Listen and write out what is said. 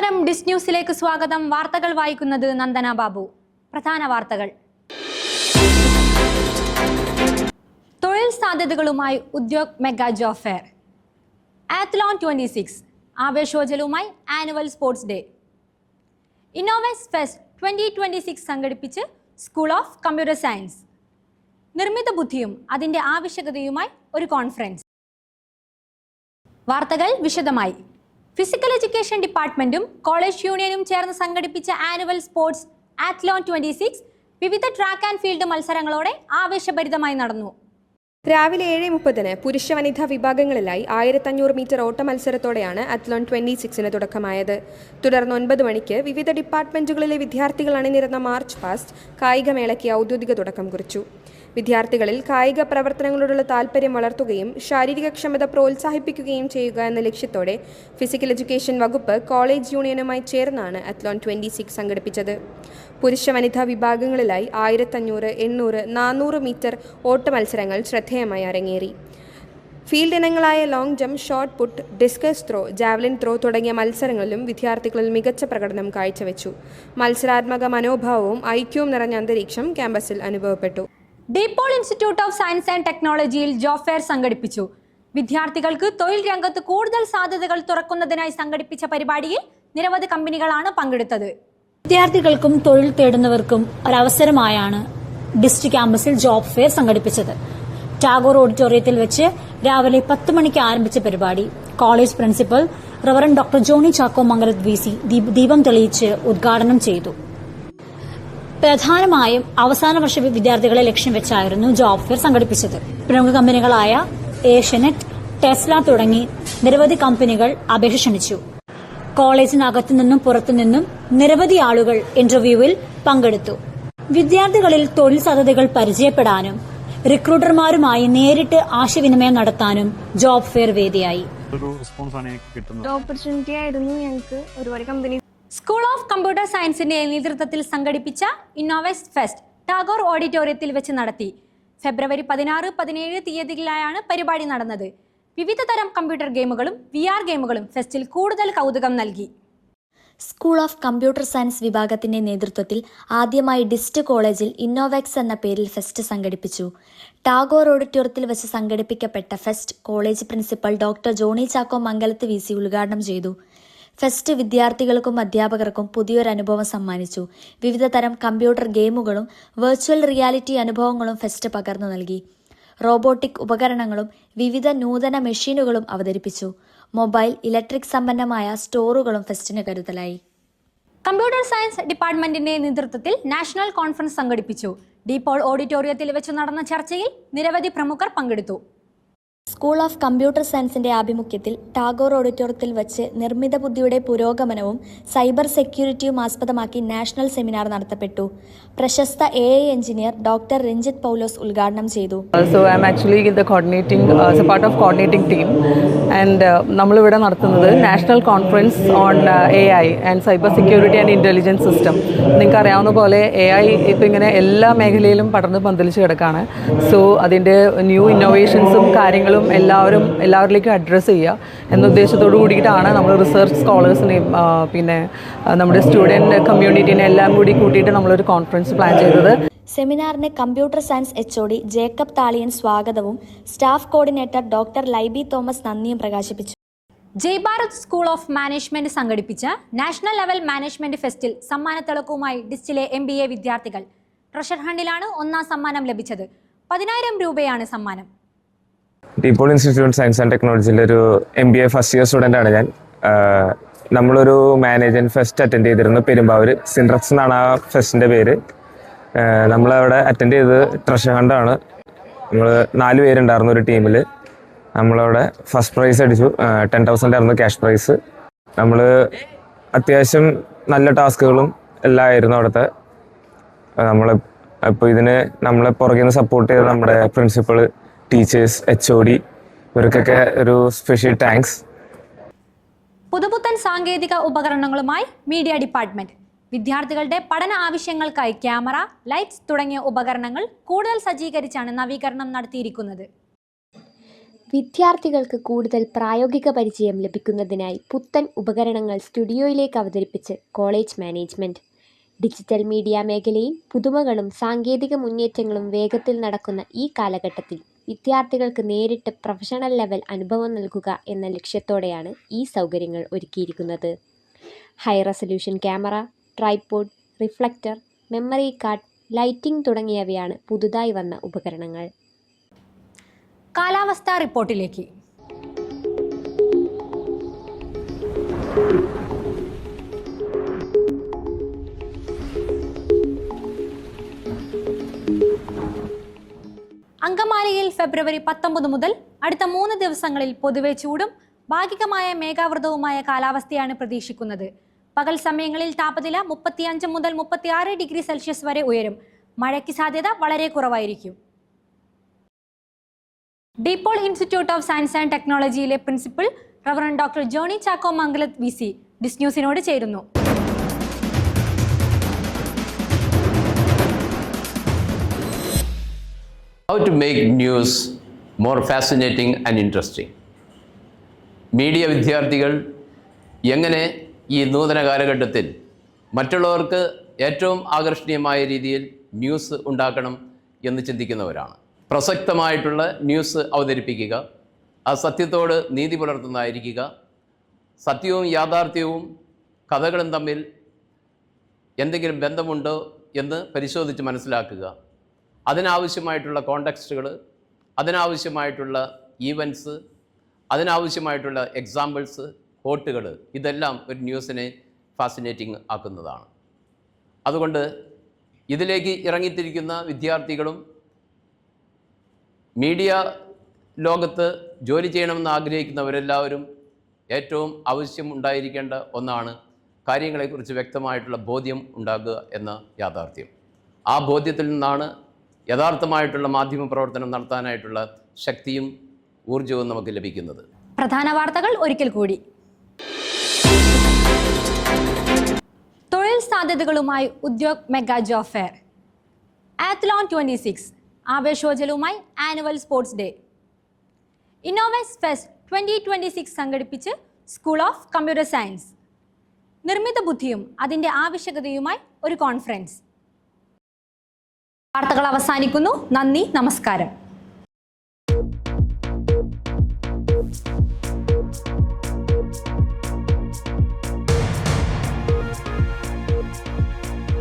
നമസ്കാരം, ഡിസ് ന്യൂസിലേക്ക് സ്വാഗതം. വാർത്തകൾ വായിക്കുന്നത് നന്ദന ബാബു. പ്രധാന വാർത്തകൾ. തൊഴിൽ സാധ്യതകളുമായി Udyog mega job fair. Athlon 26 ആവേശോജ്വലവുമായി ആനുവൽ സ്പോർട്സ് ഡേ. ഇന്നോവേസ് ഫെസ്റ്റ് 2026 സംഘടിപ്പിച്ച് സ്കൂൾ ഓഫ് കമ്പ്യൂട്ടർ സയൻസ്. നിർമ്മിത ബുദ്ധിയും അതിന്റെ ആവശ്യകതയുമായി ഒരു കോൺഫറൻസ്. വാർത്തകൾ വിശദമായി. ഫിസിക്കൽ എഡ്യൂക്കേഷൻ ഡിപ്പാർട്ട്മെന്റും കോളേജ് യൂണിയനും ചേർന്ന് സംഘടിപ്പിച്ച ആനുവൽ സ്പോർട്സ് ആത്ലോൺ 26 വിവിധ ട്രാക്ക് ആൻഡ് ഫീൽഡ് മത്സരങ്ങളോടെ ആവേശഭരിതമായി നടന്നു. രാവിലെ 7:30 പുരുഷ വനിതാ വിഭാഗങ്ങളിലായി 1500 മീറ്റർ ഓട്ട മത്സരത്തോടെയാണ് അത്ലോൺ 26 തുടക്കമായത്. തുടർന്ന് 9 മണിക്ക് വിവിധ ഡിപ്പാർട്ട്മെന്റുകളിലെ വിദ്യാർത്ഥികൾ അണിനിരന്ന മാർച്ച് പാസ്റ്റ് കായികമേളയ്ക്ക് ഔദ്യോഗിക തുടക്കം കുറിച്ചു. വിദ്യാർത്ഥികളിൽ കായിക പ്രവർത്തനങ്ങളോടുള്ള താൽപ്പര്യം വളർത്തുകയും ശാരീരികക്ഷമത പ്രോത്സാഹിപ്പിക്കുകയും ചെയ്യുക എന്ന ലക്ഷ്യത്തോടെ ഫിസിക്കൽ എഡ്യൂക്കേഷൻ വകുപ്പ് കോളേജ് യൂണിയനുമായി ചേർന്നാണ് അത്ലോൺ 26 സംഘടിപ്പിച്ചത്. പുരുഷ വനിതാ വിഭാഗങ്ങളിലായി 1500, 800, 400 മീറ്റർ ഓട്ട മത്സരങ്ങൾ ശ്രദ്ധേയമായി അരങ്ങേറി. ഫീൽഡ് ഇനങ്ങളായ long jump, shot put, discus throw, javelin throw തുടങ്ങിയ മത്സരങ്ങളിലും വിദ്യാർത്ഥികളിൽ മികച്ച പ്രകടനം കാഴ്ചവെച്ചു. മത്സരാത്മക മനോഭാവവും ഐക്യവും നിറഞ്ഞ അന്തരീക്ഷം ക്യാമ്പസിൽ അനുഭവപ്പെട്ടു. DePaul institute of science and ടെക്നോളജിയിൽ ജോബ് ഫെയർ സംഘടിപ്പിച്ചു. വിദ്യാർത്ഥികൾക്ക് തൊഴിൽ രംഗത്ത് കൂടുതൽ സാധ്യതകൾ തുറക്കുന്നതിനായി സംഘടിപ്പിച്ച പരിപാടിയിൽ നിരവധി കമ്പനികളാണ് പങ്കെടുത്തത്. വിദ്യാർത്ഥികൾക്കും തൊഴിൽ തേടുന്നവർക്കും ഒരവസരമായാണ് ഡിസ്ട്രിക്ട് ക്യാമ്പസിൽ ജോബ് ഫെയർ സംഘടിപ്പിച്ചത്. ടാഗോർ ഓഡിറ്റോറിയത്തിൽ വെച്ച് രാവിലെ 10 മണിക്ക് ആരംഭിച്ച പരിപാടി college principal reverend doctor Johny Chacko Mangalath VC ദീപം തെളിയിച്ച് ഉദ്ഘാടനം ചെയ്തു. പ്രധാനമായും അവസാന വർഷ വിദ്യാർത്ഥികളെ ലക്ഷ്യം വെച്ചായിരുന്നു ജോബ് ഫെയർ സംഘടിപ്പിച്ചത്. പ്രമുഖ കമ്പനികളായ ഏഷ്യനെറ്റ്, ടെസ്ല തുടങ്ങി നിരവധി കമ്പനികൾ അപേക്ഷ ക്ഷണിച്ചു. കോളേജിനകത്തു നിന്നും പുറത്തുനിന്നും നിരവധി ആളുകൾ ഇന്റർവ്യൂവിൽ പങ്കെടുത്തു. വിദ്യാർത്ഥികളിൽ തൊഴിൽ സാധ്യതകൾ പരിചയപ്പെടാനും റിക്രൂട്ടർമാരുമായി നേരിട്ട് ആശയവിനിമയം നടത്താനും ജോബ് ഫെയർ വേദിയായി. ഓപ്പർച്യൂണിറ്റി ആയിരുന്നു ഞങ്ങൾക്ക്. ഒരുപാട് കമ്പനി സ്കൂൾ ഓഫ് കമ്പ്യൂട്ടർ സയൻസിന്റെ നേതൃത്വത്തിൽ സംഘടിപ്പിച്ച ഇന്നോവേസ് ഫെസ്റ്റ് ടാഗോർ ഓഡിറ്റോറിയത്തിൽ വെച്ച് നടത്തി. ഫെബ്രുവരി 16, 17 തീയതികളിലായാണ് പരിപാടി നടന്നത്. വിവിധ തരം കമ്പ്യൂട്ടർ ഗെയിമുകളും VR ഗെയിമുകളും ഫെസ്റ്റിൽ കൂടുതൽ കൗതുകം നൽകി. സ്കൂൾ ഓഫ് കമ്പ്യൂട്ടർ സയൻസ് വിഭാഗത്തിന്റെ നേതൃത്വത്തിൽ ആദ്യമായി ഡിസ്റ്റ് കോളേജിൽ ഇന്നോവെക്സ് എന്ന പേരിൽ ഫെസ്റ്റ് സംഘടിപ്പിച്ചു. ടാഗോർ ഓഡിറ്റോറിയത്തിൽ വെച്ച് സംഘടിപ്പിക്കപ്പെട്ട fest college principal doctor Johny Chacko Mangalath VC ഉദ്ഘാടനം ചെയ്തു. ഫെസ്റ്റ് വിദ്യാർത്ഥികൾക്കും അധ്യാപകർക്കും പുതിയൊരു അനുഭവം സമ്മാനിച്ചു. വിവിധ തരം കമ്പ്യൂട്ടർ ഗെയിമുകളും വെർച്വൽ റിയാലിറ്റി അനുഭവങ്ങളും ഫെസ്റ്റ് പകർന്നു നൽകി. റോബോട്ടിക് ഉപകരണങ്ങളും വിവിധ നൂതന മെഷീനുകളും അവതരിപ്പിച്ചു. മൊബൈൽ, ഇലക്ട്രിക് സമ്പന്നമായ സ്റ്റോറുകളും ഫെസ്റ്റിന് കരുതലായി. കമ്പ്യൂട്ടർ സയൻസ് ഡിപ്പാർട്ട്മെന്റിന്റെ നേതൃത്വത്തിൽ നാഷണൽ കോൺഫറൻസ് സംഘടിപ്പിച്ചു. ഡീപോൾ ഓഡിറ്റോറിയത്തിൽ വെച്ച് നടന്ന ചർച്ചയിൽ നിരവധി പ്രമുഖർ പങ്കെടുത്തു. സ്കൂൾ ഓഫ് കമ്പ്യൂട്ടർ സയൻസിന്റെ ആഭിമുഖ്യത്തിൽ ടാഗോർ ഓഡിറ്റോറിയത്തിൽ വച്ച് നിർമ്മിത ബുദ്ധിയുടെ പുരോഗമനവും സൈബർ സെക്യൂരിറ്റിയും ആസ്പദമാക്കി നാഷണൽ സെമിനാർ നടത്തപ്പെട്ടു. പ്രശസ്ത AI എഞ്ചിനീയർ ഡോക്ടർ രഞ്ജിത്ത് പൗലോസ് ഉദ്ഘാടനം ചെയ്തു. So I am actually the coordinating as a part of coordinating team and നമ്മളിവിടെ നടത്തുന്നത് national conference on AI and cyber security and intelligence system. നിങ്ങൾക്ക് അറിയാവുന്ന പോലെ AI ഇപ്പോൾ ഇങ്ങനെ എല്ലാ മേഖലയിലും പടർന്ന് പന്തലിച്ച് കിടക്കുകയാണ്. സോ അതിൻ്റെ ന്യൂ ഇന്നോവേഷൻസും കാര്യങ്ങളും എല്ലാവരിലേക്കും അഡ്രസ്സ് ചെയ്യുക എന്ന ഉദ്ദേശത്തോടു കൂടിയിട്ടാണ് നമ്മൾ റിസർച്ച് സ്കോളേഴ്സിനെയും പിന്നെ നമ്മുടെ സ്റ്റുഡൻറ്റ് കമ്മ്യൂണിറ്റീനെ എല്ലാം കൂടി കൂട്ടിയിട്ട് നമ്മളൊരു കോൺഫറൻസ് പ്ലാൻ ചെയ്തത്. സെമിനാറിന് കമ്പ്യൂട്ടർ സയൻസ് HOD ജേക്കബ് താളിയൻ സ്വാഗതവും staff coordinator doctor Laiby Thomas നന്ദിയും പ്രകാശിപ്പിച്ചു. ജയ് ഭാരത് സ്കൂൾ ഓഫ് മാനേജ്മെന്റ് സംഘടിപ്പിച്ച നാഷണൽ ലെവൽ മാനേജ്മെന്റ് ഫെസ്റ്റിൽ സമ്മാനത്തിളക്കവുമായി ഡിസ്റ്റിലെ MBA വിദ്യാർത്ഥികൾ. ട്രഷർ ഹണ്ടിലാണ് ഒന്നാം സമ്മാനം ലഭിച്ചത്. 10,000 രൂപയാണ് സമ്മാനം. ഡീപോൾ ഇൻസ്റ്റിറ്റ്യൂട്ട് സയൻസ് ആൻഡ് ടെക്നോളജിയിലെ ഒരു MBA ഫസ്റ്റ് ഇയർ സ്റ്റുഡൻ്റ് ആണ് ഞാൻ. നമ്മളൊരു മാനേജ്മെന്റ് ഫെസ്റ്റ് അറ്റൻഡ് ചെയ്തിരുന്നു പെരുമ്പാവൂർ. സിൻറക്സ് എന്നാണ് ആ ഫെസ്റ്റിൻ്റെ പേര്. നമ്മളവിടെ അറ്റൻഡ് ചെയ്തത് ട്രഷർ ഹണ്ടാണ്. നമ്മൾ 4 പേരുണ്ടായിരുന്നു ഒരു ടീമിൽ. നമ്മളവിടെ ഫസ്റ്റ് പ്രൈസ് അടിച്ചു. 10,000 ആയിരുന്നു ക്യാഷ് പ്രൈസ്. നമ്മൾ അത്യാവശ്യം നല്ല ടാസ്കുകളും എല്ലാം ആയിരുന്നു അവിടുത്തെ. ഇപ്പോൾ ഇതിന് നമ്മളെ പുറകിൽ നിന്ന് സപ്പോർട്ട് ചെയ്ത നമ്മുടെ പ്രിൻസിപ്പൾ, ടീച്ചേഴ്സ്, HOD ഇവർക്കൊക്കെ ഒരു സ്പെഷ്യൽ താങ്ക്സ്. പുതുപുത്തൻ സാങ്കേതിക ഉപകരണങ്ങളുമായി മീഡിയ ഡിപ്പാർട്ട്മെന്റ് വിദ്യാർത്ഥികളുടെ പഠന ആവശ്യങ്ങൾക്കായി ക്യാമറ, ലൈറ്റ്സ് തുടങ്ങിയ ഉപകരണങ്ങൾ കൂടുതൽ സജ്ജീകരിച്ചാണ് നവീകരണം നടത്തിയിരിക്കുന്നത്. വിദ്യാർത്ഥികൾക്ക് കൂടുതൽ പ്രായോഗിക പരിചയം ലഭിക്കുന്നതിനായി പുത്തൻ ഉപകരണങ്ങൾ സ്റ്റുഡിയോയിലേക്ക് അവതരിപ്പിച്ച് കോളേജ് മാനേജ്മെൻറ്റ്. ഡിജിറ്റൽ മീഡിയ മേഖലയിൽ പുതുമകളും സാങ്കേതിക മുന്നേറ്റങ്ങളും വേഗത്തിൽ നടക്കുന്ന ഈ കാലഘട്ടത്തിൽ വിദ്യാർത്ഥികൾക്ക് നേരിട്ട് പ്രൊഫഷണൽ ലെവൽ അനുഭവം നൽകുക എന്ന ലക്ഷ്യത്തോടെയാണ് ഈ സൗകര്യങ്ങൾ ഒരുക്കിയിരിക്കുന്നത്. High resolution camera, tripod, reflector, memory card, lighting തുടങ്ങിയവയാണ് പുതുതായി വന്ന ഉപകരണങ്ങൾ. കാലാവസ്ഥാ റിപ്പോർട്ടിലേക്ക്. അങ്കമാലിയിൽ ഫെബ്രുവരി 19 മുതൽ അടുത്ത 3 ദിവസങ്ങളിൽ പൊതുവെ ചൂടും ഭാഗികമായ മേഘാവൃതവുമായ കാലാവസ്ഥയാണ് പ്രതീക്ഷിക്കുന്നത്. പകൽ സമയങ്ങളിൽ താപനില 35 മുതൽ 36 ഡിഗ്രി സെൽഷ്യസ് വരെ ഉയരും. മഴയ്ക്ക് സാധ്യത വളരെ കുറവായിരിക്കും. DePaul institute of science and ടെക്നോളജിയിലെ principal reverend doctor Johny Chacko Mangalath VC this ന്യൂസിനോട് ചേരുന്നു. How to make news more fascinating and interesting. Media വിദ്യാർത്ഥികൾ എങ്ങനെ ഈ നൂതന കാലഘട്ടത്തിൽ മറ്റുള്ളവർക്ക് ഏറ്റവും ആകർഷണീയമായ രീതിയിൽ ന്യൂസ് ഉണ്ടാക്കണം എന്ന് ചിന്തിക്കുന്നവരാണ്. പ്രസക്തമായിട്ടുള്ള ന്യൂസ് അവതരിപ്പിക്കുക, ആ സത്യത്തോട് നീതി പുലർത്തുന്നതായിരിക്കുക, സത്യവും യാഥാർത്ഥ്യവും കഥകളും തമ്മിൽ എന്തെങ്കിലും ബന്ധമുണ്ടോ എന്ന് പരിശോധിച്ച് മനസ്സിലാക്കുക, അതിനാവശ്യമായിട്ടുള്ള കോണ്ടെക്സ്റ്റുകൾ, അതിനാവശ്യമായിട്ടുള്ള ഈവൻറ്റ്സ്, അതിനാവശ്യമായിട്ടുള്ള എക്സാമ്പിൾസ്, കോട്ടുകൾ, ഇതെല്ലാം ഒരു ന്യൂസിനെ ഫാസിനേറ്റിംഗ് ആക്കുന്നതാണ്. അതുകൊണ്ട് ഇതിലേക്ക് ഇറങ്ങിത്തിരിക്കുന്ന വിദ്യാർത്ഥികളും മീഡിയ ലോകത്ത് ജോലി ചെയ്യണമെന്ന് ആഗ്രഹിക്കുന്നവരെല്ലാവരും ഏറ്റവും ആവശ്യം ഉണ്ടായിരിക്കേണ്ട ഒന്നാണ് കാര്യങ്ങളെക്കുറിച്ച് വ്യക്തമായിട്ടുള്ള ബോധ്യം ഉണ്ടാക്കുക എന്ന യാഥാർത്ഥ്യം. ആ ബോധ്യത്തിൽ നിന്നാണ് യഥാർത്ഥമായിട്ടുള്ള മാധ്യമ പ്രവർത്തനം നടത്താനായിട്ടുള്ള ശക്തിയും ഊർജവും നമുക്ക് ലഭിക്കുന്നത്. പ്രധാന വാർത്തകൾ ഒരിക്കൽ കൂടി. തൊഴിൽ സാധ്യതകളുമായി Udyog mega job fair. Athlon 26 ആവേശോജ്വലവുമായി ആനുവൽ സ്പോർട്സ് ഡേ. ഇന്നോവേസ് ഫെസ്റ്റ് 2026 സംഘടിപ്പിച്ച് സ്കൂൾ ഓഫ് കമ്പ്യൂട്ടർ സയൻസ്. നിർമ്മിത ബുദ്ധിയും അതിൻ്റെ ആവശ്യകതയുമായി ഒരു കോൺഫറൻസ്. വാർത്തകൾ അവസാനിക്കുന്നു. നന്ദി, നമസ്കാരം.